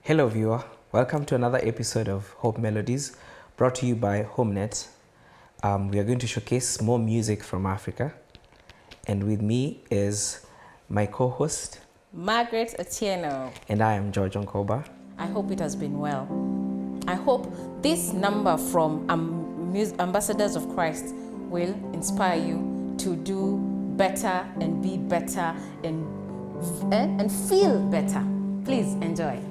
Hello viewer, welcome to another episode of Hope Melodies, brought to you by HomeNet. We are going to showcase more music from Africa, and with me is my co-host Margaret Otieno. And I am George Onkoba. I hope it has been well. I hope this number from Ambassadors of Christ will inspire you to do better and be better and feel better. Please enjoy.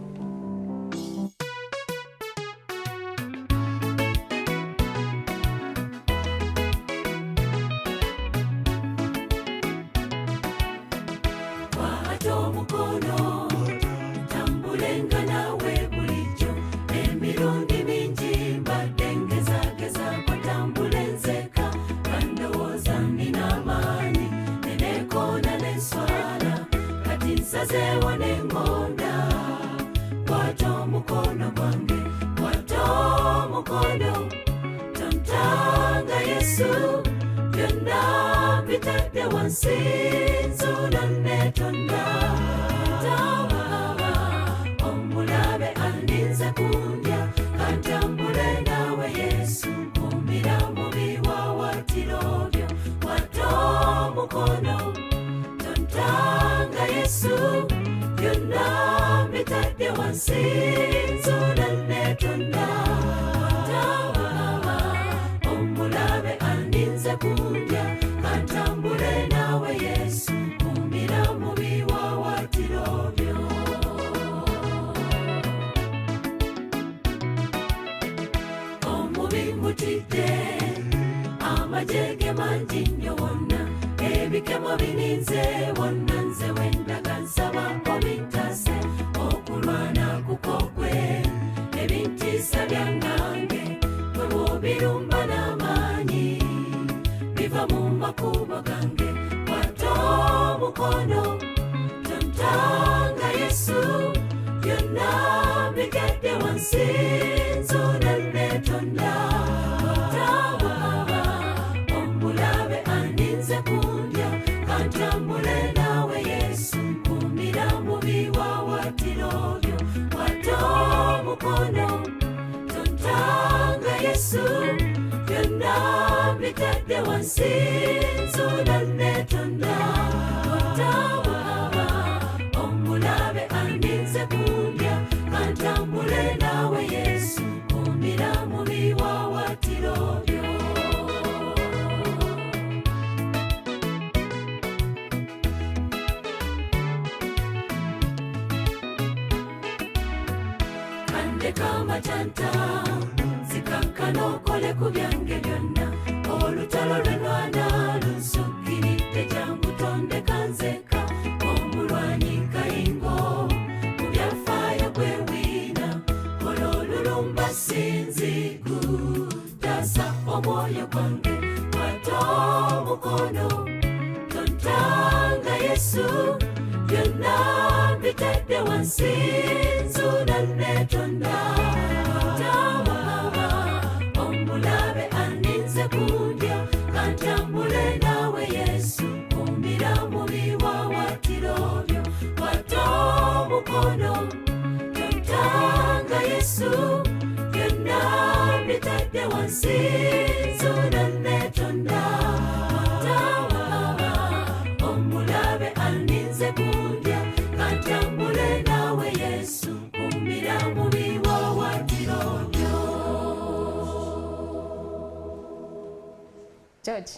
George.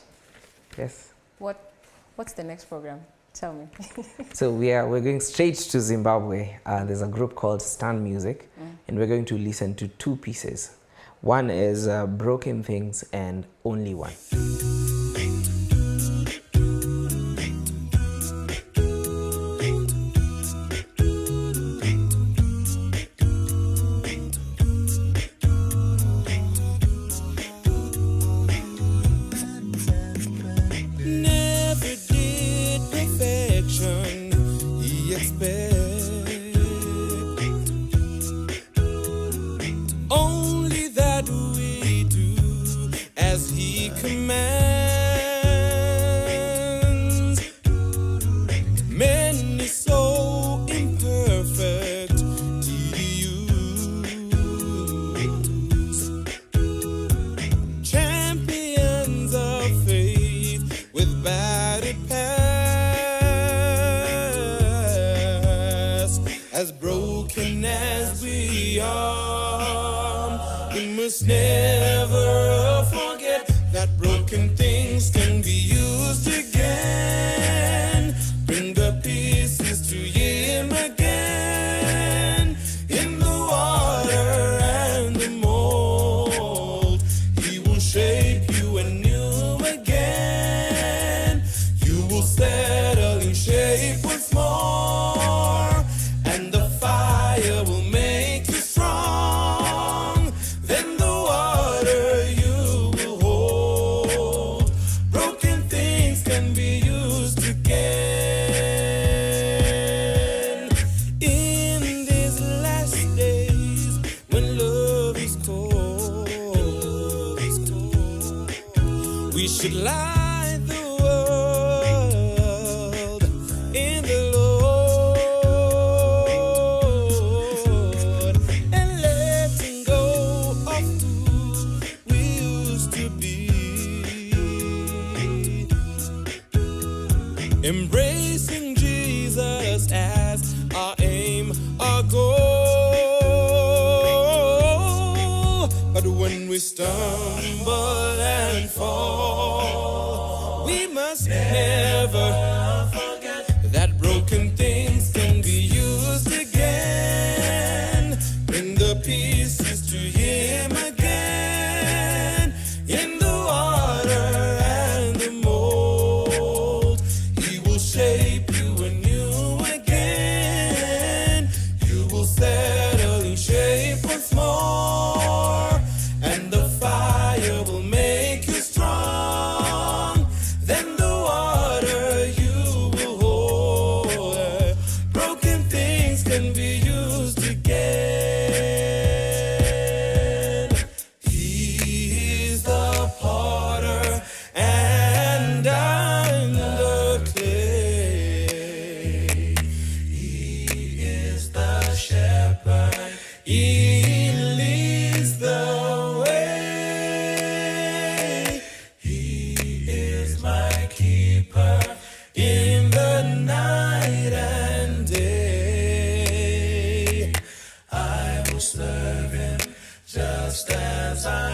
Yes. What's the next program? Tell me. So we're going straight to Zimbabwe. There's a group called Stand Music, and we're going to listen to two pieces. One is Broken Things and Only One. Only that we do as he commands. As broken as we are, we must never forget that broken things can be used again. Bring the pieces to Him again. In the water and the mold, He will shape you anew again. You will settle in shape once more, and the fire will make you strong. Then the water you will hold. Broken things can be used again. In these last days, when love is cold, we should light the world in the Lord, and letting go of who we used to be. Embracing Jesus as our aim, our goal. But when we stumble and fall, we must never forget that broken things can be used again. Bring the pieces to Him again. In the water and the mold, He will shape you anew again. You will settle in shape once more, and the fire will make you strong. Then the water you will hold. Broken things can be used again. He is the potter and I'm the clay. He is the shepherd. He leads the way. He is my keeper in the night and day. I will serve Him just as I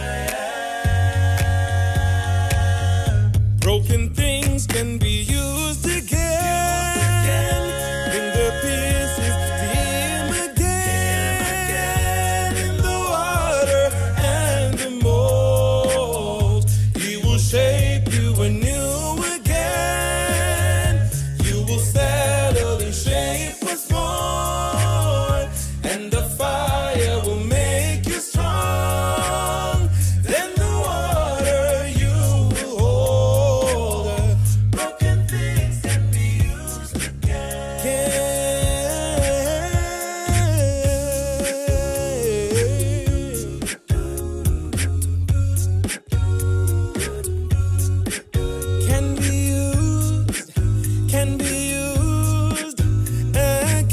am. Broken things can be used again. Bring the pieces to Him again. In the water and the mold, He will shape you anew again. You will settle in shape once more, and the fire will make you strong. Then the water you will hold. Broken things can be used again. Can be used again.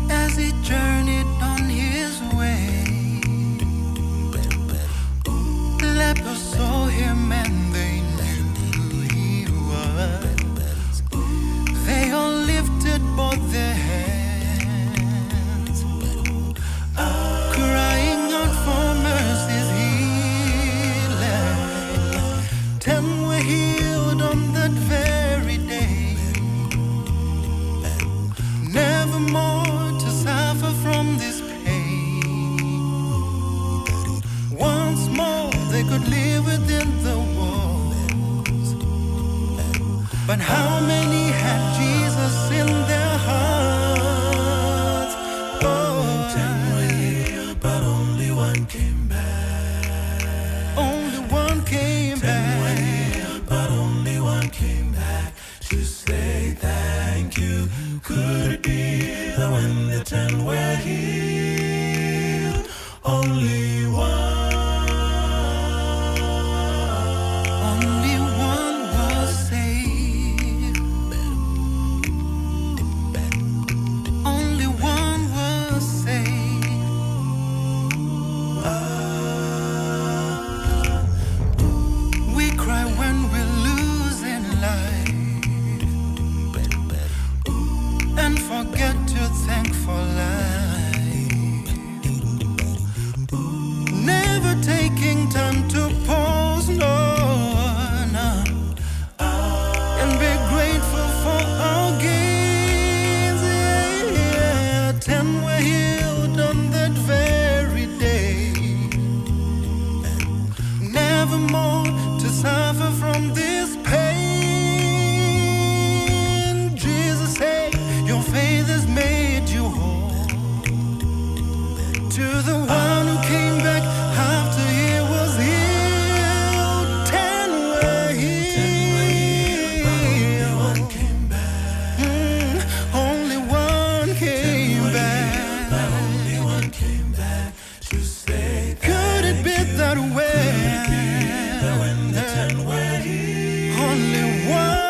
As he journeyed on his way, lepers saw him and they knew who he was. They all lifted both their hands, crying out for mercy's healing. 10 were healed on that very day, never more to suffer from this pain. Once more they could live within the walls. But how many had Jesus in their hearts? Oh, 10 were healed, but only one came back. only one came 10 were back. healed, but only one came back to say thank you. Could it be that when the 10 were healed, only one was saved. Only one was saved. We cry when we're losing life and forget to thank for life. Never taking time to pause, no, and be grateful for our gains. Yeah, 10 were healed on that very day. Never more to suffer from this pain. Jesus said, your faith has made you whole. To the one who came back after he was healed, 10 were healed. Only one came back. only one came back to say Could it be that way? that when the 10 were healed, Only one.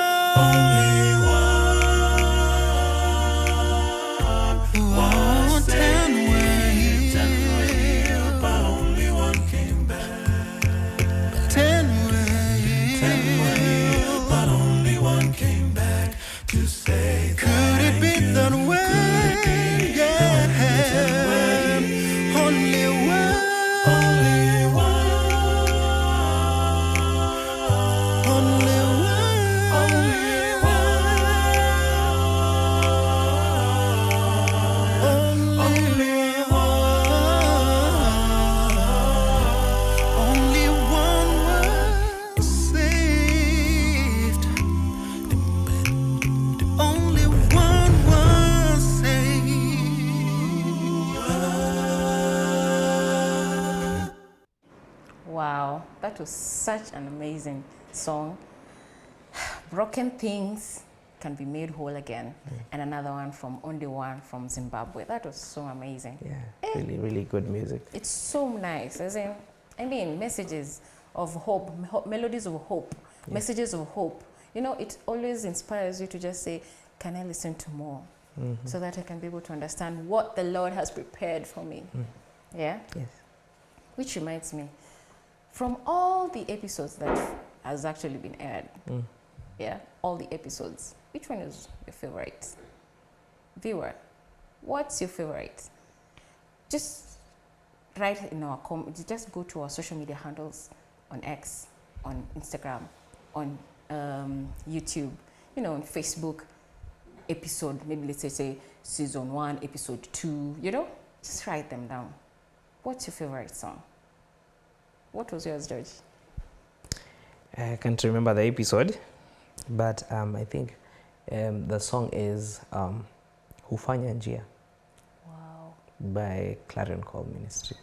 Oh, 10 were healed. but only one came back. 10 were healed. But only one came back to say Could it be that way? Yeah. Only one. Only one. Only one was saved. Only one was saved. Wow, that was such an amazing song. Broken things can be made whole again. And another one from Only One from Zimbabwe. That was so amazing. Yeah, really, really good music. It's so nice. Messages of hope, melodies of hope, messages of hope. You know, it always inspires you to just say, can I listen to more? So that I can be able to understand what the Lord has prepared for me. Yeah? Yes. Which reminds me, from all the episodes that has actually been aired, yeah, all the episodes, which one is your favorite? Viewer, what's your favorite? Just write in our just go to our social media handles on X, on Instagram, on YouTube, you know, on Facebook, episode, maybe let's say season 1, episode 2, you know, just write them down. What's your favorite song? What was yours, George? I can't remember the episode, but I think the song is Hufanya Njia Wow. by Clarion Call Ministry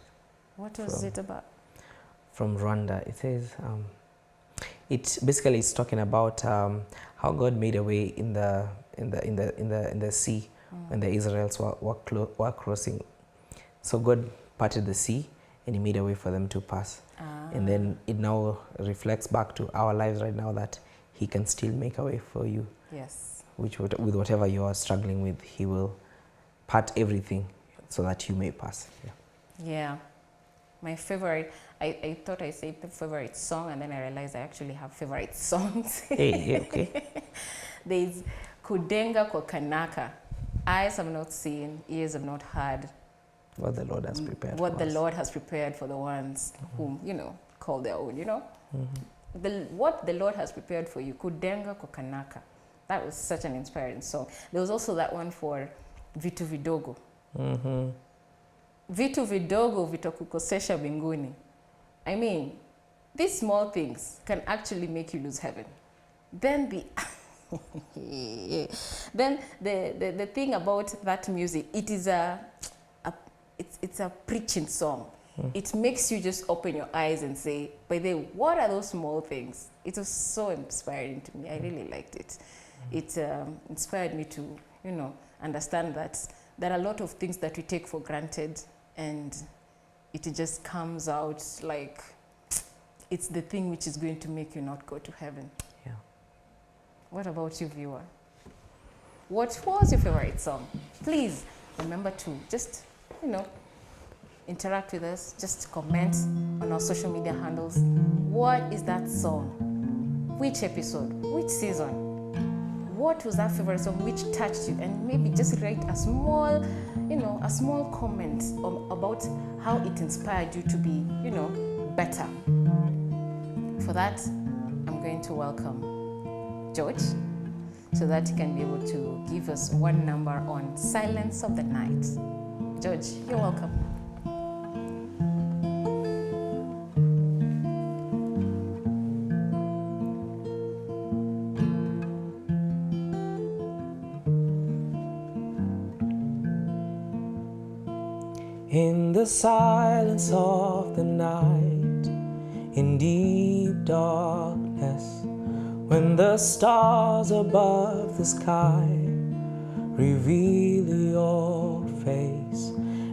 What was it about? from Rwanda. It says it basically is talking about how God made a way in the sea when the Israelites were crossing. So God parted the sea and He made a way for them to pass. And then it now reflects back to our lives right now that He can still make a way for you. Yes. With whatever you are struggling with, He will part everything so that you may pass. Yeah. Yeah. My favorite, I thought I said the favorite song, and then I realized I actually have favorite songs. Hey, okay. There's Kudenga kwa Kanaka. Eyes have not seen, ears have not heard. What the Lord has prepared What for the us. Lord has prepared for the ones whom, you know, call their own, you know. What the Lord has prepared for you, Kudenga kwa Kanaka. That was such an inspiring song. There was also that one for Vitu Vidogo. Vitu vidogo vitakukosesha mbinguni. I mean, these small things can actually make you lose heaven. Then the the thing about that music, it is it's a preaching song. It makes you just open your eyes and say, by the way, what are those small things? It was so inspiring to me. I really liked it. It inspired me to, you know, understand that there are a lot of things that we take for granted, and it just comes out like it's the thing which is going to make you not go to heaven. Yeah. What about you, viewer? What was your favorite song? Please remember to just, interact with us. Just comment on our social media handles. What is that song? Which episode? Which season? What was that favorite song which touched you? And maybe just write a small comment about how it inspired you to be, better. For that, I'm going to welcome George, so that he can be able to give us one number on Silence of the Night. George, you're welcome. In the silence of the night, in deep darkness, when the stars above the sky reveal your face,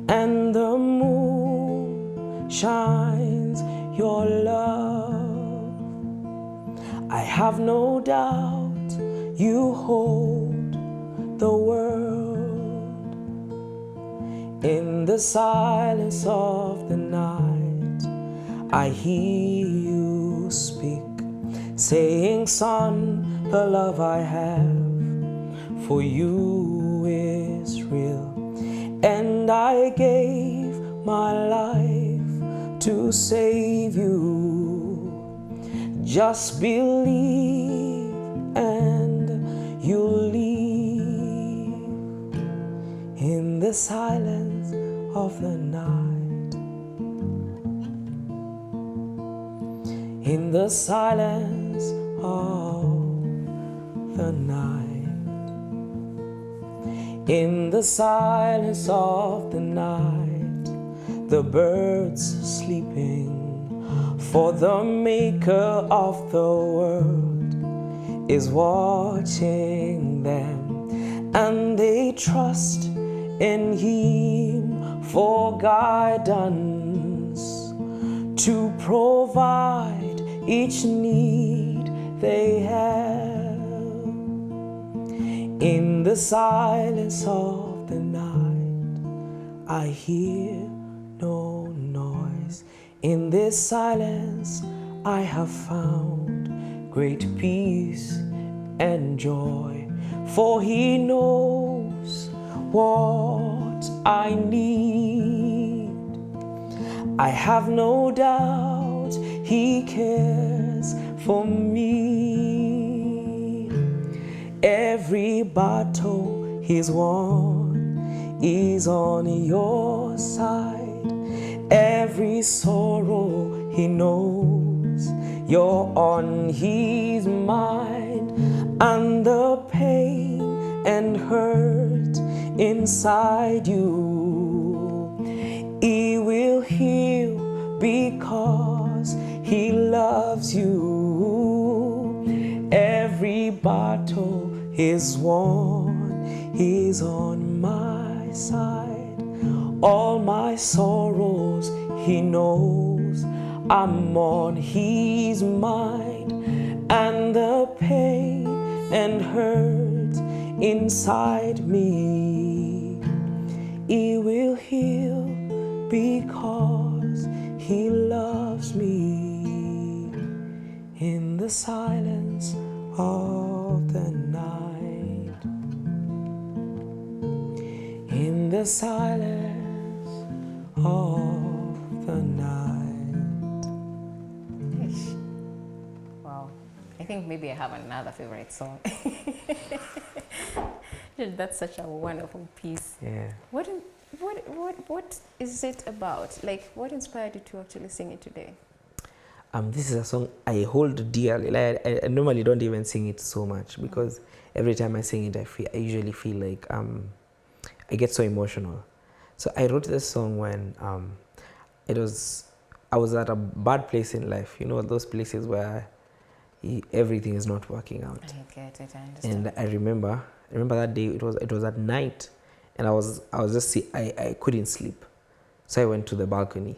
and the moon shines your love, I have no doubt you hold the world. In the silence of the night, I hear you speak, saying, son, the love I have for you is real. And I gave my life to save you. Just believe and you'll leave. In the silence of the night, in the silence of the night, in the silence of the night, the birds sleeping, for the maker of the world is watching them, and they trust in Him for guidance, to provide each need they have. In the silence of the night, I hear no noise. In this silence, I have found great peace and joy, for He knows what I need. I have no doubt He cares for me. Every battle He's won is on your side. Every sorrow He knows you're on His mind, and the pain and hurt inside you He will heal, because He loves you. Every battle is won, He's on my side. All my sorrows He knows, I'm on His mind, and the pain and hurt inside me He will heal, because He loves me. In the silence of the night, in the silence of the night. Wow. I think maybe I have another favorite song. That's such a wonderful piece. Yeah. What is it about? Like, what inspired you to actually sing it today? This is a song I hold dearly. Like, I normally don't even sing it so much, because every time I sing it, I usually feel like I get so emotional. So I wrote this song when I was at a bad place in life. You know, those places where everything is not working out. I get it. I understand. And I remember that day. It was at night, and I couldn't sleep, so I went to the balcony.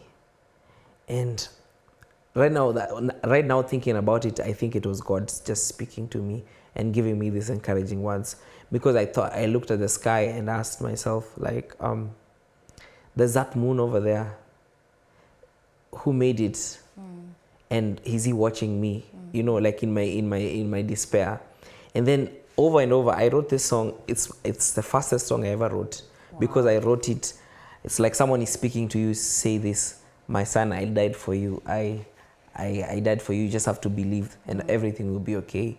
And right now thinking about it, I think it was God just speaking to me and giving me these encouraging words, because I looked at the sky and asked myself, like, there's that moon over there. Who made it? And is he watching me? You know, like in my despair. And then over and over, I wrote this song. It's the fastest song I ever wrote. Wow. Because I wrote it. It's like someone is speaking to you. Say this, my son, I died for you. I died for you. You just have to believe, and everything will be okay.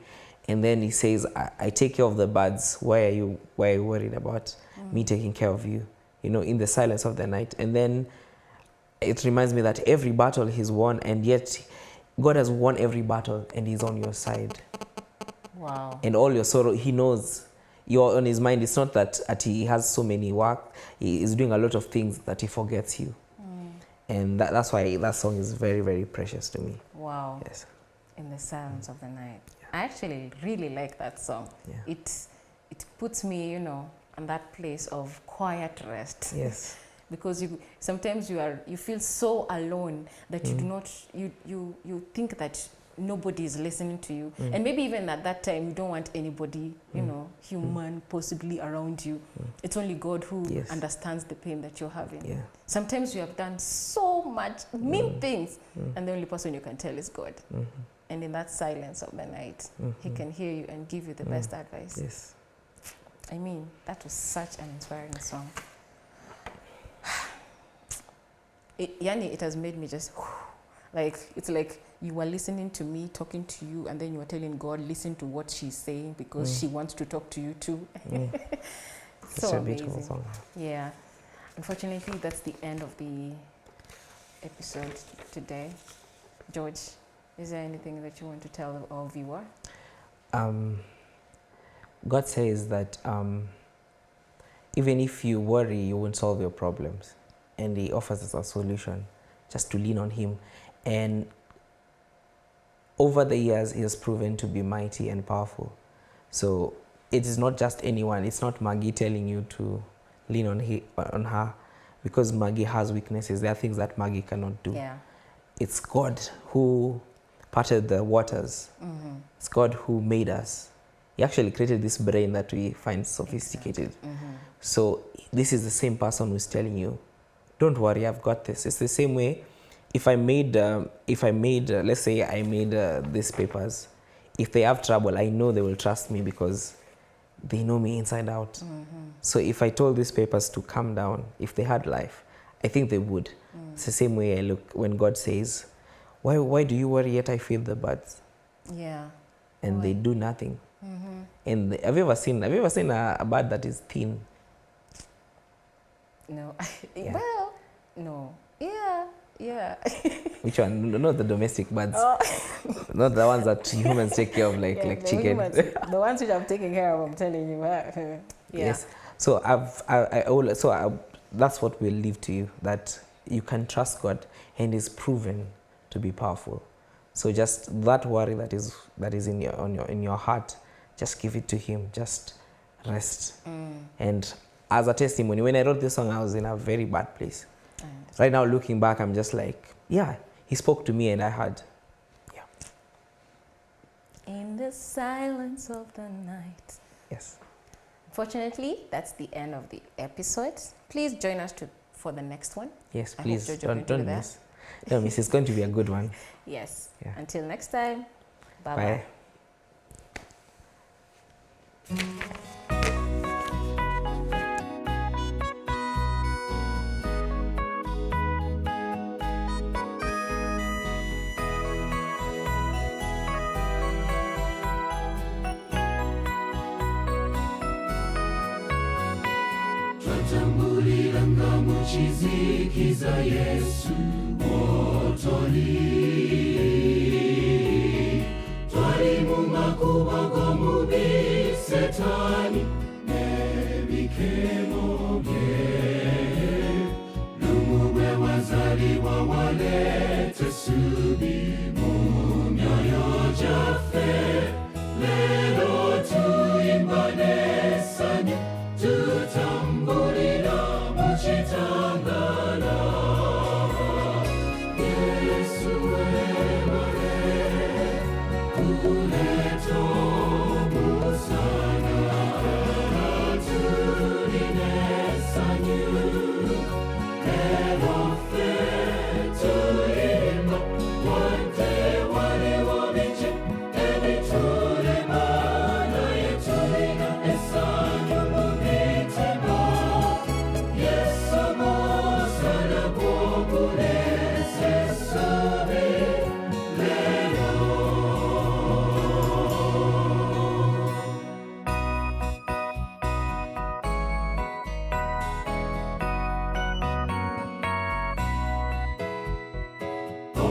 And then he says, I take care of the birds. Why are you worried about me taking care of you? You know, in the silence of the night. And then it reminds me that every battle he's won, and yet God has won every battle, and he's on your side. Wow. And all your sorrow, he knows. You're on his mind. It's not that he has so many work. He is doing a lot of things that he forgets you. And that's why that song is very, very precious to me. Wow. Yes. In the silence of the night. Yeah. I actually really like that song. Yeah. It puts me, you know, in that place of quiet rest. Yes. Because sometimes you feel so alone that you do not, you think that nobody is listening to you. And maybe even at that time, you don't want anybody, you know, human possibly around you. It's only God who understands the pain that you're having. Yeah. Sometimes you have done so much mean things, and the only person you can tell is God. And in that silence of the night, he can hear you and give you the best advice. Yes. I mean, that was such an inspiring song. It has made me just, like, it's like you were listening to me, talking to you, and then you were telling God, listen to what she's saying, because she wants to talk to you too. So a amazing. beautiful song. Yeah. Unfortunately, that's the end of the episode today. George, is there anything that you want to tell our viewer? God says that even if you worry, you won't solve your problems. And he offers us a solution, just to lean on him. And over the years, he has proven to be mighty and powerful. So it is not just anyone. It's not Maggie telling you to lean on her, because Maggie has weaknesses. There are things that Maggie cannot do. Yeah. It's God who parted the waters. It's God who made us. He actually created this brain that we find sophisticated. So this is the same person who's telling you, don't worry, I've got this. It's the same way. If I made, let's say I made these papers, if they have trouble, I know they will trust me because they know me inside out. So if I told these papers to calm down, if they had life, I think they would. It's the same way I look when God says, why do you worry yet I feed the birds? Yeah. And they do nothing. And have you ever seen a bird that is thin? No. Yeah. Well, no. Yeah. Which one? Not the domestic birds. Not the ones that humans take care of, like chicken. Humans, the ones which I'm taking care of, I'm telling you. Yeah. Yes. So that's what we'll leave to you, that you can trust God, and He's proven to be powerful. So just that worry that is in your heart, just give it to Him. Just rest. And as a testimony, when I wrote this song, I was in a very bad place. Right now, looking back, I'm just like, yeah, He spoke to me and I heard. Yeah. In the silence of the night. Yes. Unfortunately, that's the end of the episode. Please join us for the next one. Yes, please. Don't miss. Don't miss. It's going to be a good one. Yes. Yeah. Until next time. Bye-bye. Bye. Tambuliranga muchizikiza Yesu motoni, twali mu makuba g'omubi Setani n'ebikemo bye, lumu bwe wazaliwa waleta essuubi mu myoyo gyaffe.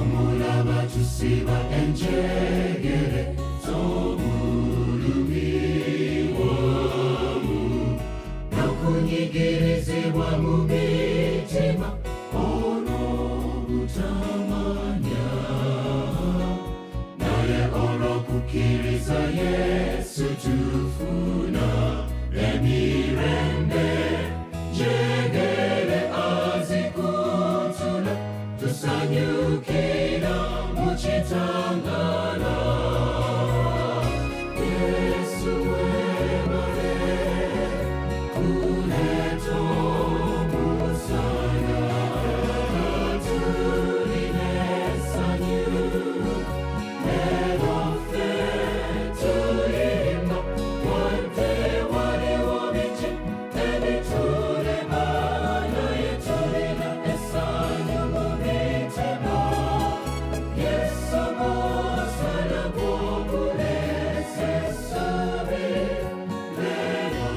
omulaba tusiba enjegere z'obulumi wamu n'okunyigirizibwa mu mitima olw'obutamanya naye olw'okukkiriza Yesu tufuna emirembe njegere azikuntula tusanyukira mu kitangala Yesu webale kuleeta omusana tuline essanyu lero ffe tuyimba wadde waliwo bingi ebitulema naye tulina essanyu mu mitima Yesu musana gw'okuleesa essuubi lero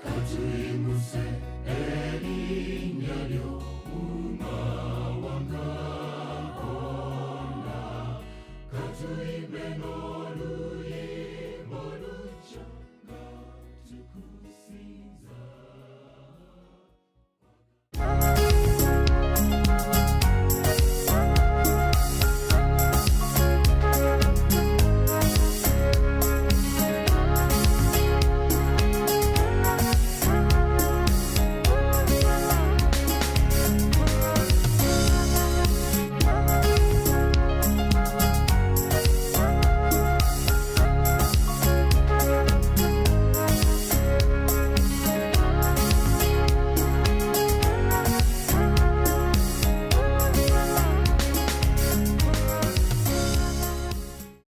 katuyimuse